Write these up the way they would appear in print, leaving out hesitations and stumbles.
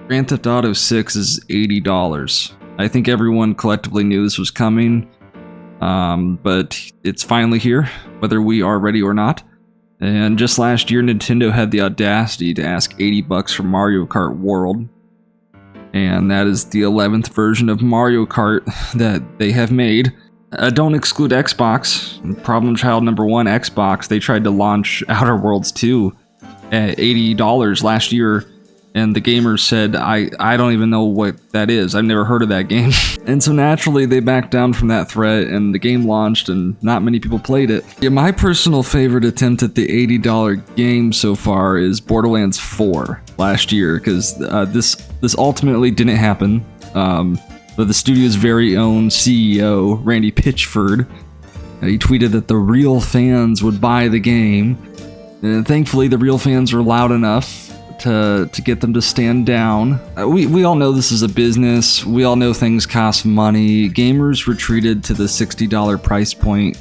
Grand Theft Auto 6 is $80. I think everyone collectively knew this was coming, but it's finally here, whether we are ready or not. And just last year, Nintendo had the audacity to ask $80 for Mario Kart World. And that is the 11th version of Mario Kart that they have made. Don't exclude Xbox. Problem child number one, Xbox. They tried to launch Outer Worlds 2 at $80 last year. And the gamers said, I don't even know what that is. I've never heard of that game. And so naturally, they backed down from that threat, and the game launched, and not many people played it. Yeah, my personal favorite attempt at the $80 game so far is Borderlands 4 last year, because this ultimately didn't happen. But the studio's very own CEO, Randy Pitchford, he tweeted that the real fans would buy the game. And thankfully, the real fans were loud enough to get them to stand down. We all know this is a business. We all know things cost money. Gamers retreated to the $60 price point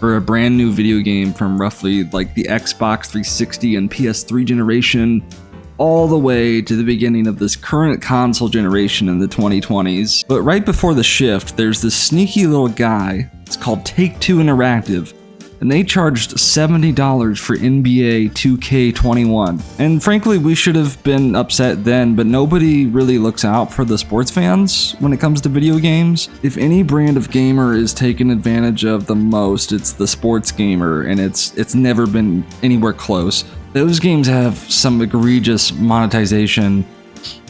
for a brand new video game from roughly like the Xbox 360 and PS3 generation all the way to the beginning of this current console generation in the 2020s. But right before the shift, there's this sneaky little guy. It's called Take-Two Interactive. And they charged $70 for NBA 2K21. And frankly, we should have been upset then, but nobody really looks out for the sports fans when it comes to video games. If any brand of gamer is taken advantage of the most, it's the sports gamer, and it's never been anywhere close. Those games have some egregious monetization,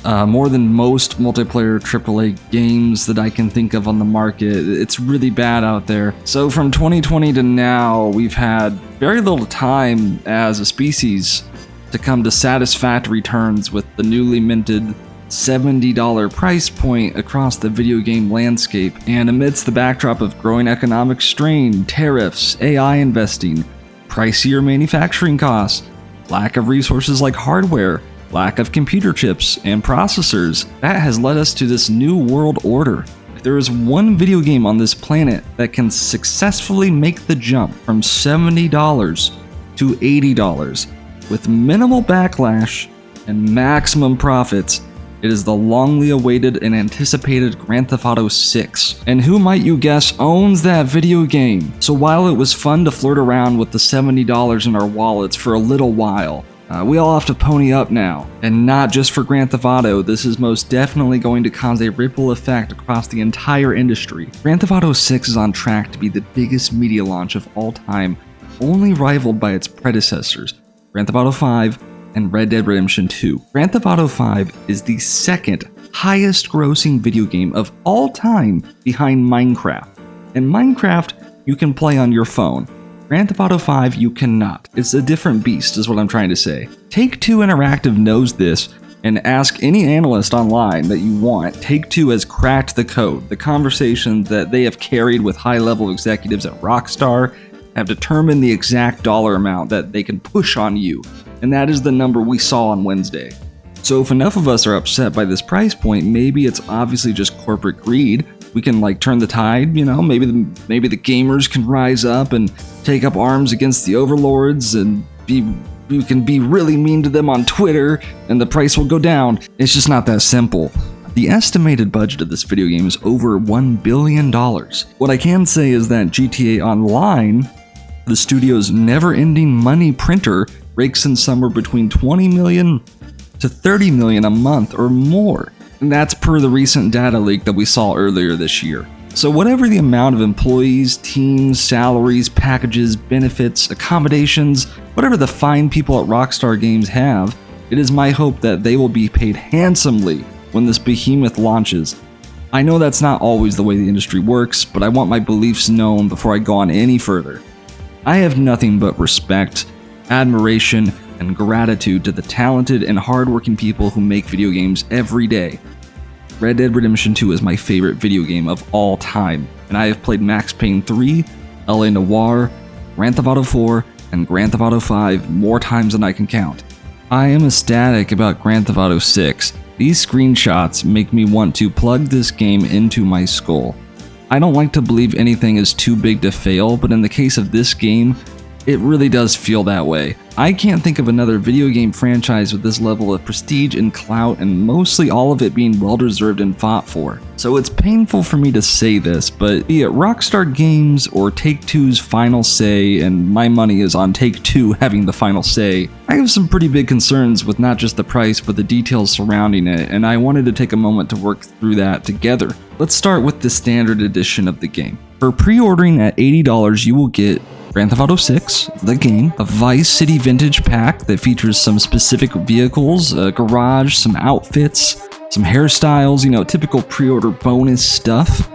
more than most multiplayer AAA games that I can think of on the market. It's really bad out there. So from 2020 to now, we've had very little time as a species to come to satisfactory terms with the newly minted $70 price point across the video game landscape. And amidst the backdrop of growing economic strain, tariffs, AI investing, pricier manufacturing costs, lack of resources like hardware, lack of computer chips and processors, that has led us to this new world order. If there is one video game on this planet that can successfully make the jump from $70 to $80 with minimal backlash and maximum profits, it is the longly awaited and anticipated Grand Theft Auto 6. And who might you guess owns that video game? So while it was fun to flirt around with the $70 in our wallets for a little while, we all have to pony up now. And not just for Grand Theft Auto, this is most definitely going to cause a ripple effect across the entire industry. Grand Theft Auto 6 is on track to be the biggest media launch of all time, only rivaled by its predecessors, Grand Theft Auto 5 and Red Dead Redemption 2. Grand Theft Auto 5 is the second highest grossing video game of all time behind Minecraft. And Minecraft you can play on your phone. Grand Theft Auto 5, you cannot. It's a different beast, is what I'm trying to say. Take-Two Interactive knows this, and ask any analyst online that you want. Take-Two has cracked the code. The conversations that they have carried with high-level executives at Rockstar have determined the exact dollar amount that they can push on you, and that is the number we saw on Wednesday. So if enough of us are upset by this price point, maybe it's obviously just corporate greed. We can turn the tide, maybe the gamers can rise up and take up arms against the overlords, and you can be really mean to them on Twitter and the price will go down. It's just not that simple. The estimated budget of this video game is over $1 billion. What I can say is that GTA Online, the studio's never-ending money printer, rakes in somewhere between $20 million to $30 million a month or more. And that's per the recent data leak that we saw earlier this year. So whatever the amount of employees, teams, salaries, packages, benefits, accommodations, whatever the fine people at Rockstar Games have, it is my hope that they will be paid handsomely when this behemoth launches. I know that's not always the way the industry works, but I want my beliefs known before I go on any further. I have nothing but respect, admiration, and gratitude to the talented and hardworking people who make video games every day. Red Dead Redemption 2 is my favorite video game of all time, and I have played Max Payne 3, LA Noire, Grand Theft Auto 4, and Grand Theft Auto 5 more times than I can count. I am ecstatic about Grand Theft Auto 6. These screenshots make me want to plug this game into my skull. I don't like to believe anything is too big to fail, but in the case of this game, It really does feel that way. I can't think of another video game franchise with this level of prestige and clout, and mostly all of it being well-deserved and fought for. So it's painful for me to say this, but be it Rockstar Games or Take-Two's final say, and my money is on Take-Two having the final say, I have some pretty big concerns with not just the price, but the details surrounding it, and I wanted to take a moment to work through that together. Let's start with the standard edition of the game. For pre-ordering at $80, you will get Grand Theft Auto 6, the game, a Vice City Vintage pack that features some specific vehicles, a garage, some outfits, some hairstyles, typical pre-order bonus stuff,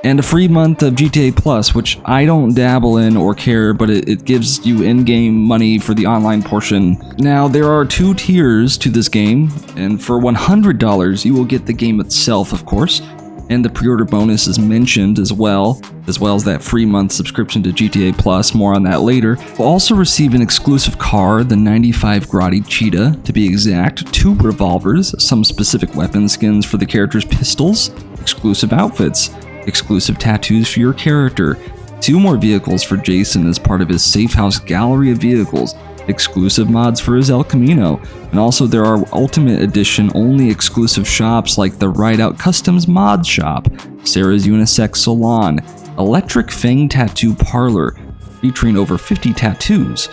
and a free month of GTA Plus, which I don't dabble in or care, but it gives you in-game money for the online portion. Now, there are 2 tiers to this game, and for $100, you will get the game itself, of course, and the pre-order bonus is mentioned as well as that free month subscription to GTA Plus, more on that later. We'll also receive an exclusive car, the 95 Grotti Cheetah to be exact, 2 revolvers, some specific weapon skins for the character's pistols, exclusive outfits, exclusive tattoos for your character, 2 more vehicles for Jason as part of his safe house gallery of vehicles, exclusive mods for his El Camino, and also there are Ultimate Edition only exclusive shops like the Rideout Customs Mod Shop, Sarah's Unisex Salon, Electric Fang Tattoo Parlor, featuring over 50 tattoos,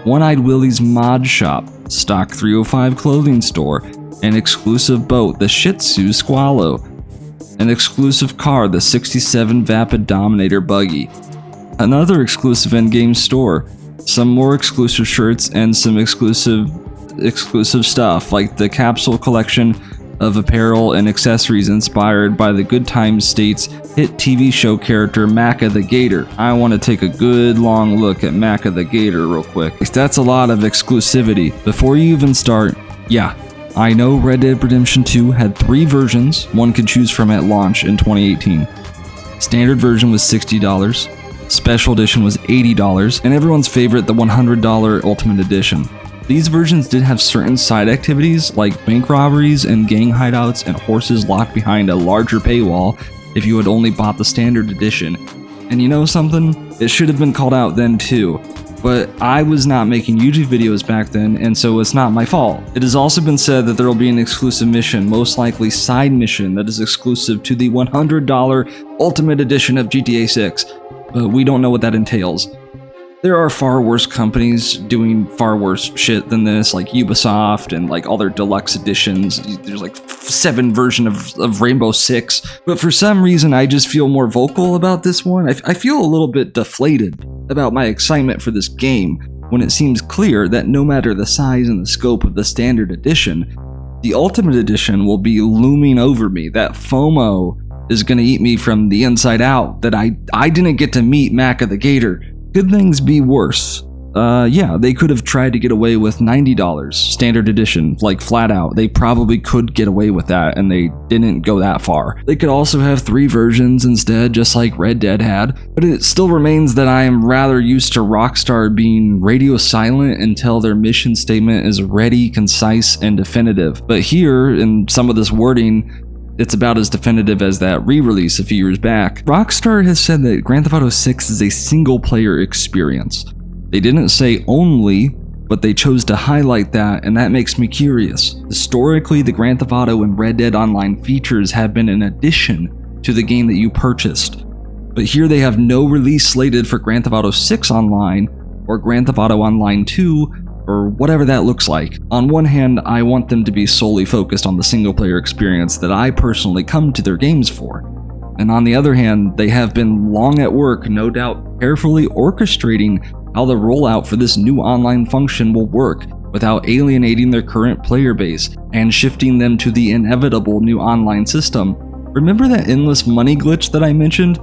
One-Eyed Willie's Mod Shop, Stock 305 Clothing Store, an exclusive boat, the Shih Tzu Squallow, an exclusive car, the 67 Vapid Dominator Buggy, another exclusive in-game store, some more exclusive shirts, and some exclusive stuff like the capsule collection of apparel and accessories inspired by the Good Times State's hit TV show character Macca the Gator. I want to take a good long look at Macca the Gator real quick. That's a lot of exclusivity. Before you even start, yeah, I know Red Dead Redemption 2 had 3 versions one could choose from at launch in 2018. Standard version was $60. Special Edition was $80, and everyone's favorite, the $100 Ultimate Edition. These versions did have certain side activities like bank robberies and gang hideouts and horses locked behind a larger paywall if you had only bought the Standard Edition. And you know something? It should have been called out then too. But I was not making YouTube videos back then, and so it's not my fault. It has also been said that there will be an exclusive mission, most likely side mission, that is exclusive to the $100 Ultimate Edition of GTA 6. But we don't know what that entails. There are far worse companies doing far worse shit than this, like Ubisoft and like all their deluxe editions. There's like 7 versions of Rainbow Six. But for some reason, I just feel more vocal about this one. I feel a little bit deflated about my excitement for this game when it seems clear that no matter the size and the scope of the Standard Edition, the Ultimate Edition will be looming over me. That FOMO is gonna eat me from the inside out, that I didn't get to meet Macca the Gator. Could things be worse? Yeah, they could have tried to get away with $90 Standard Edition, like flat out. They probably could get away with that, and they didn't go that far. They could also have 3 versions instead, just like Red Dead had, but it still remains that I am rather used to Rockstar being radio silent until their mission statement is ready, concise, and definitive. But here, in some of this wording, it's about as definitive as that re-release a few years back. Rockstar has said that Grand Theft Auto 6 is a single-player experience. They didn't say only, but they chose to highlight that, and that makes me curious. Historically, the Grand Theft Auto and Red Dead Online features have been an addition to the game that you purchased. But here they have no release slated for Grand Theft Auto 6 Online, or Grand Theft Auto Online 2, or whatever that looks like. On one hand, I want them to be solely focused on the single-player experience that I personally come to their games for. And on the other hand, they have been long at work, no doubt carefully orchestrating how the rollout for this new online function will work without alienating their current player base and shifting them to the inevitable new online system. Remember that endless money glitch that I mentioned?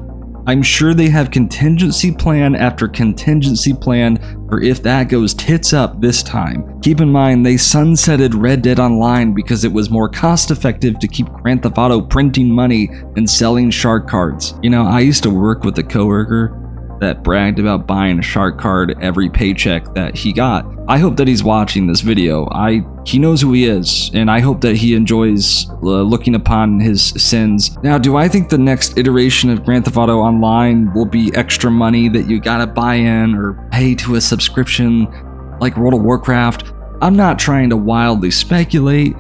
I'm sure they have contingency plan after contingency plan for if that goes tits up this time. Keep in mind, they sunsetted Red Dead Online because it was more cost effective to keep Grand Theft Auto printing money and selling shark cards. You know, I used to work with a coworker that bragged about buying a shark card every paycheck that he got. I hope that he's watching this video. He knows who he is, and I hope that he enjoys looking upon his sins. Now, do I think the next iteration of Grand Theft Auto Online will be extra money that you gotta buy in or pay to a subscription like World of Warcraft? I'm not trying to wildly speculate,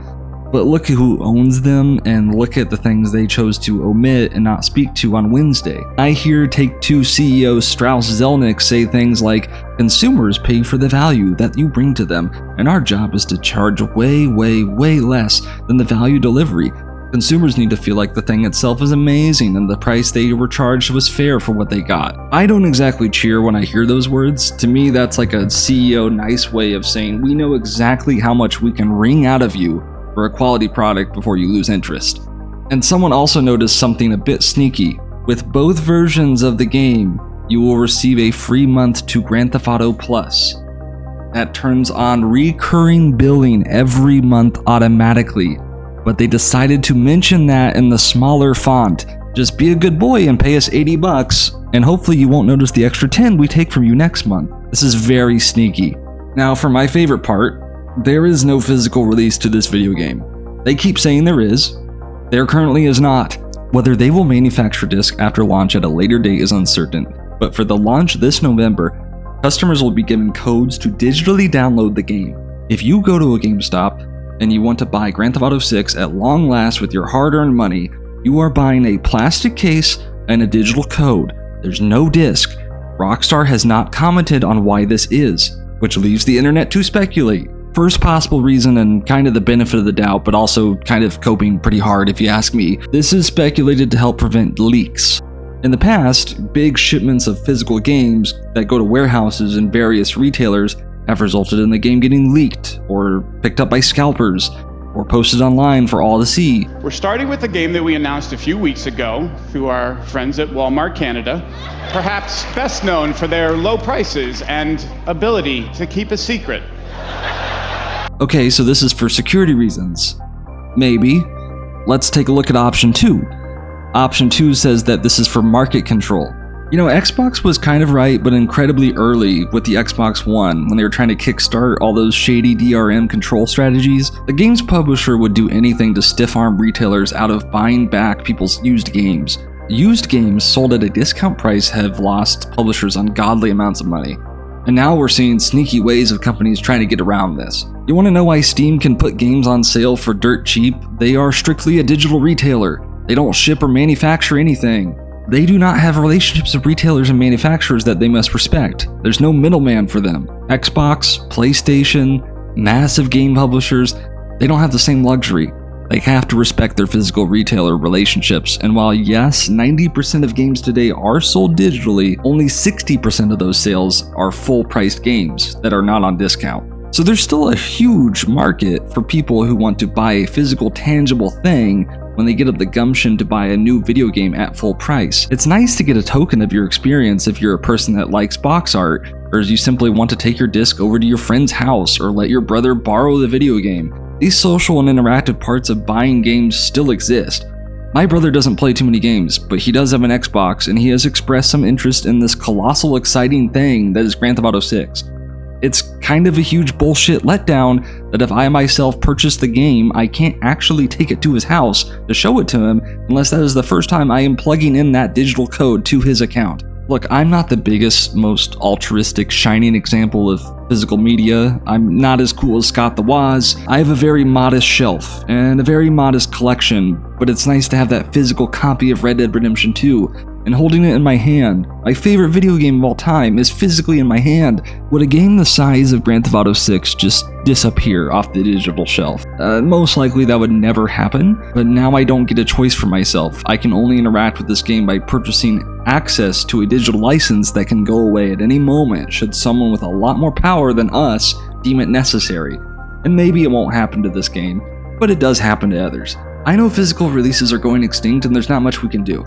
but look at who owns them and look at the things they chose to omit and not speak to on Wednesday. I hear Take-Two CEO Strauss Zelnick say things like, consumers pay for the value that you bring to them, and our job is to charge way, way, way less than the value delivery. Consumers need to feel like the thing itself is amazing and the price they were charged was fair for what they got. I don't exactly cheer when I hear those words. To me, that's like a CEO nice way of saying, we know exactly how much we can wring out of you for a quality product before you lose interest. And someone also noticed something a bit sneaky. With both versions of the game, you will receive a free month to Grand Theft Auto Plus. That turns on recurring billing every month automatically, but they decided to mention that in the smaller font. Just be a good boy and pay us $80, and hopefully you won't notice the extra 10 we take from you next month. This is very sneaky. Now, for my favorite part, there is no physical release to this video game. They keep saying there is. There currently is not. Whether they will manufacture discs after launch at a later date is uncertain, but for the launch this November, customers will be given codes to digitally download the game. If you go to a GameStop and you want to buy Grand Theft Auto 6 at long last with your hard-earned money, you are buying a plastic case and a digital code. There's no disc. Rockstar has not commented on why this is, which leaves the internet to speculate. First possible reason and kind of the benefit of the doubt, but also kind of coping pretty hard if you ask me. This is speculated to help prevent leaks. In the past, big shipments of physical games that go to warehouses and various retailers have resulted in the game getting leaked, or picked up by scalpers, or posted online for all to see. We're starting with a game that we announced a few weeks ago through our friends at Walmart Canada, perhaps best known for their low prices and ability to keep a secret. Okay, so this is for security reasons. Maybe. Let's take a look at option 2. Option 2 says that this is for market control. You know, Xbox was kind of right, but incredibly early with the Xbox One when they were trying to kickstart all those shady DRM control strategies. The games publisher would do anything to stiff-arm retailers out of buying back people's used games. Used games sold at a discount price have lost publishers ungodly amounts of money. And now we're seeing sneaky ways of companies trying to get around this. You want to know why Steam can put games on sale for dirt cheap? They are strictly a digital retailer. They don't ship or manufacture anything. They do not have relationships with retailers and manufacturers that they must respect. There's no middleman for them. Xbox, PlayStation, massive game publishers, they don't have the same luxury. They have to respect their physical retailer relationships, and while yes, 90% of games today are sold digitally, only 60% of those sales are full-priced games that are not on discount. So there's still a huge market for people who want to buy a physical, tangible thing when they get up the gumption to buy a new video game at full price. It's nice to get a token of your experience if you're a person that likes box art, or if you simply want to take your disc over to your friend's house or let your brother borrow the video game. These social and interactive parts of buying games still exist. My brother doesn't play too many games, but he does have an Xbox, and he has expressed some interest in this colossal exciting thing that is Grand Theft Auto 6. It's kind of a huge bullshit letdown that if I myself purchase the game, I can't actually take it to his house to show it to him unless that is the first time I am plugging in that digital code to his account. Look, I'm not the biggest, most altruistic, shining example of physical media. I'm not as cool as Scott the Woz. I have a very modest shelf and a very modest collection, but it's nice to have that physical copy of Red Dead Redemption 2 and holding it in my hand. My favorite video game of all time is physically in my hand. Would a game the size of Grand Theft Auto 6 just disappear off the digital shelf? Most likely that would never happen, but now I don't get a choice for myself. I can only interact with this game by purchasing access to a digital license that can go away at any moment should someone with a lot more power than us deem it necessary. And maybe it won't happen to this game, but it does happen to others. I know physical releases are going extinct and there's not much we can do.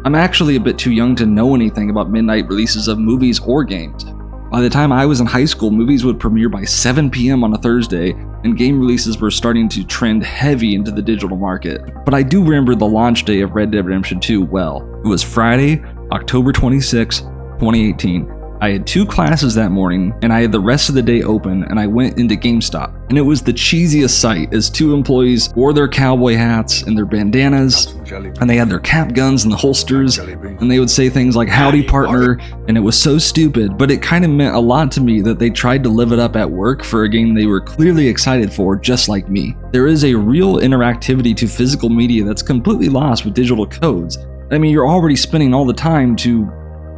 I'm actually a bit too young to know anything about midnight releases of movies or games. By the time I was in high school, movies would premiere by 7 p.m. on a Thursday, and game releases were starting to trend heavy into the digital market. But I do remember the launch day of Red Dead Redemption 2 well. It was Friday, October 26, 2018. I had 2 classes that morning, and I had the rest of the day open, and I went into GameStop. And it was the cheesiest sight as 2 employees wore their cowboy hats and their bandanas, and they had their cap guns and the holsters, and they would say things like, "Howdy, partner," and it was so stupid, but it kind of meant a lot to me that they tried to live it up at work for a game they were clearly excited for, just like me. There is a real interactivity to physical media that's completely lost with digital codes. I mean, you're already spending all the time to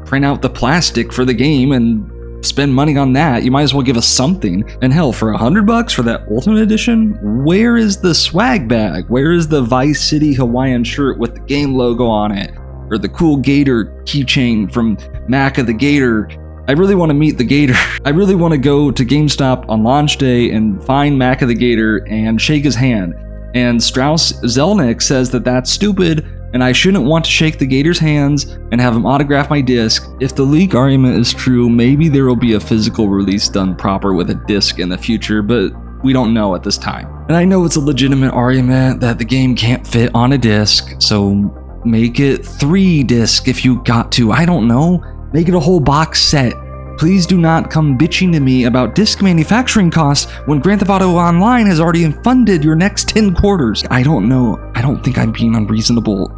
print out the plastic for the game and spend money on that. You might as well give us something. And hell, for $100 for that Ultimate Edition, where is the swag bag? Where is the Vice City Hawaiian shirt with the game logo on it? Or the cool Gator keychain from Mac of the Gator? I really want to meet the Gator. I really want to go to GameStop on launch day and find Mac of the Gator and shake his hand. And Strauss Zelnick says that that's stupid, and I shouldn't want to shake the Gator's hands and have him autograph my disc. If the leak argument is true, maybe there will be a physical release done proper with a disc in the future, but we don't know at this time. And I know it's a legitimate argument that the game can't fit on a disc, so make it 3 discs if you got to. I don't know. Make it a whole box set. Please do not come bitching to me about disc manufacturing costs when Grand Theft Auto Online has already funded your next 10 quarters. I don't know. I don't think I'm being unreasonable.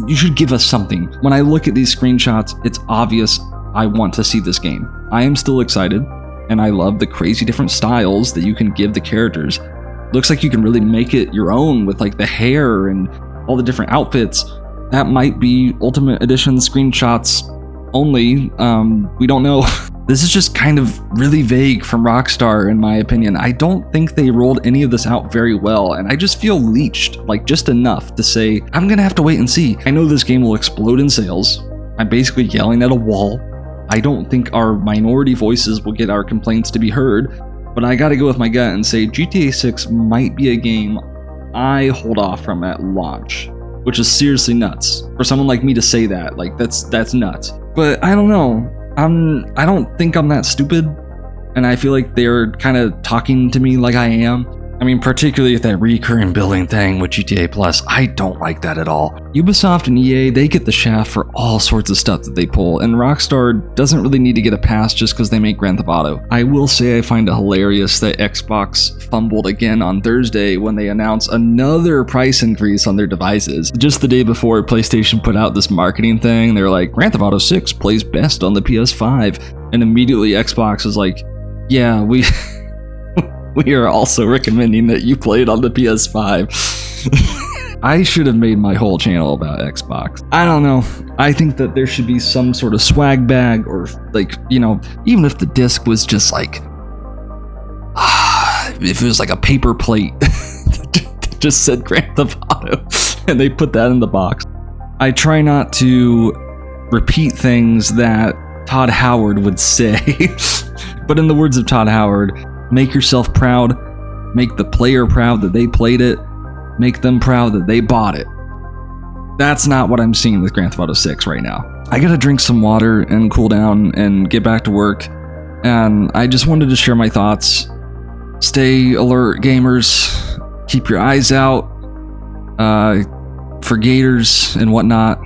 You should give us something. When I look at these screenshots, it's obvious I want to see this game. I am still excited, and I love the crazy different styles that you can give the characters. Looks like you can really make it your own with like the hair and all the different outfits. That might be Ultimate Edition screenshots only. We don't know. This is just kind of really vague from Rockstar, in my opinion. I don't think they rolled any of this out very well, and I just feel leeched, like just enough to say, I'm gonna have to wait and see. I know this game will explode in sales. I'm basically yelling at a wall. I don't think our minority voices will get our complaints to be heard, but I gotta go with my gut and say GTA 6 might be a game I hold off from at launch, which is seriously nuts. For someone like me to say that, like that's nuts. But I don't know. I don't think I'm that stupid, and I feel like they're kind of talking to me like I am. I mean, particularly with that recurring billing thing with GTA Plus, I don't like that at all. Ubisoft and EA, they get the shaft for all sorts of stuff that they pull, and Rockstar doesn't really need to get a pass just because they make Grand Theft Auto. I will say I find it hilarious that Xbox fumbled again on Thursday when they announced another price increase on their devices. Just the day before, PlayStation put out this marketing thing, they're like, Grand Theft Auto 6 plays best on the PS5, and immediately Xbox was like, yeah, we are also recommending that you play it on the PS5. I should have made my whole channel about Xbox. I don't know. I think that there should be some sort of swag bag, or like, you know, even if the disc was just like, if it was like a paper plate that just said Grand Theft Auto, and they put that in the box. I try not to repeat things that Todd Howard would say, but in the words of Todd Howard, make yourself proud, make the player proud that they played it, make them proud that they bought it. That's not what I'm seeing with Grand Theft Auto 6 right now. I gotta drink some water and cool down and get back to work, and I just wanted to share my thoughts. Stay alert, gamers. Keep your eyes out for gators and whatnot.